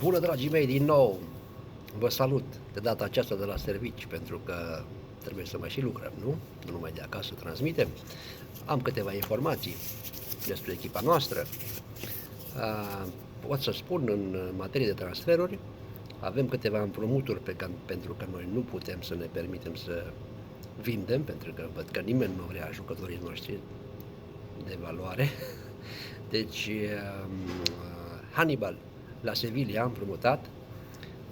Bună, dragii mei, din nou vă salut de data aceasta de la servici, pentru că trebuie să mai și lucrăm, nu? Nu numai de acasă transmitem. Am câteva informații despre echipa noastră. Pot să spun, în materie de transferuri, avem câteva împrumuturi pentru că noi nu putem să ne permitem să vindem, pentru că văd că nimeni nu vrea jucătorii noștri de valoare. Deci, Hannibal la Sevilla am împrumutat,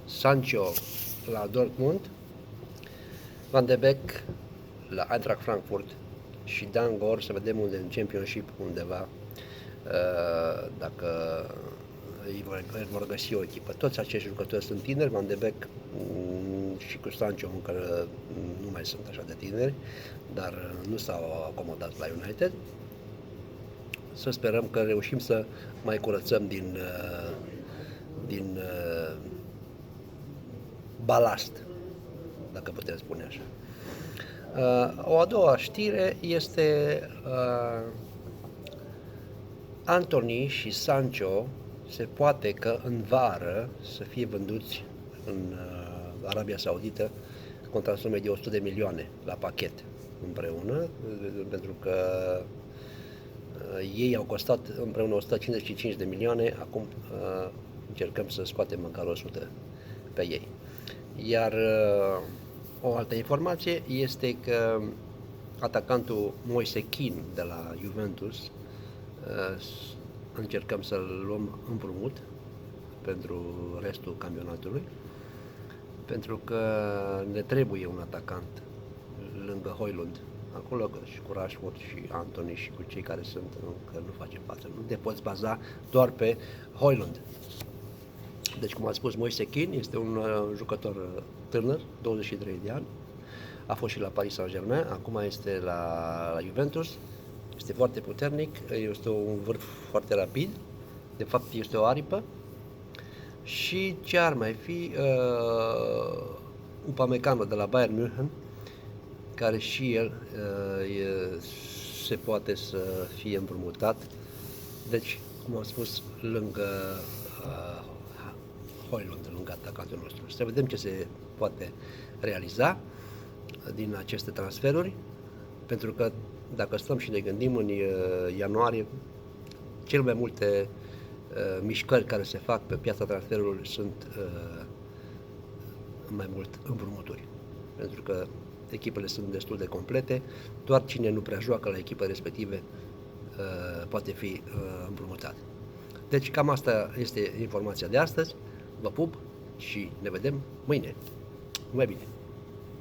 Sancho la Dortmund, Van de Beek la Eintracht Frankfurt și Dangor, să vedem unde în Championship undeva, dacă îi vor găsi o echipă. Toți acești jucători sunt tineri, Van de Beek și cu Sancho încă nu mai sunt așa de tineri, dar nu s-au acomodat la United. Să sperăm că reușim să mai curățăm din balast, dacă putem spune așa. O a doua știre este Antony și Sancho se poate că în vară să fie vânduți în Arabia Saudită contra sumei de 100 de milioane la pachet împreună, pentru că ei au costat împreună 155 de milioane, acum încercăm să scoatem măcar 100 pe ei. Iar o altă informație este că atacantul Moise Kean de la Juventus încercăm să-l luăm împrumut pentru restul campionatului, pentru că ne trebuie un atacant lângă Højlund, acolo și cu Rashford și Antony și cu cei care sunt încă nu facem față. Nu te poți baza doar pe Højlund. Deci, cum a spus, Moise Kean este un jucător tânăr, 23 de ani, a fost și la Paris Saint-Germain, acum este la Juventus, este foarte puternic, este un vârf foarte rapid, de fapt este o aripă. Și ce ar mai fi? Upamecano de la Bayern München, care și el se poate să fie împrumutat, deci, cum am spus, lângă Højlund, lângă atacantul nostru. Să vedem ce se poate realiza din aceste transferuri, pentru că dacă stăm și ne gândim în ianuarie, cel mai multe mișcări care se fac pe piața transferurilor sunt mai mult împrumuturi, pentru că echipele sunt destul de complete, doar cine nu prea joacă la echipe respective poate fi împrumutat. Deci cam asta este informația de astăzi, vă pup și ne vedem mâine. Numai bine!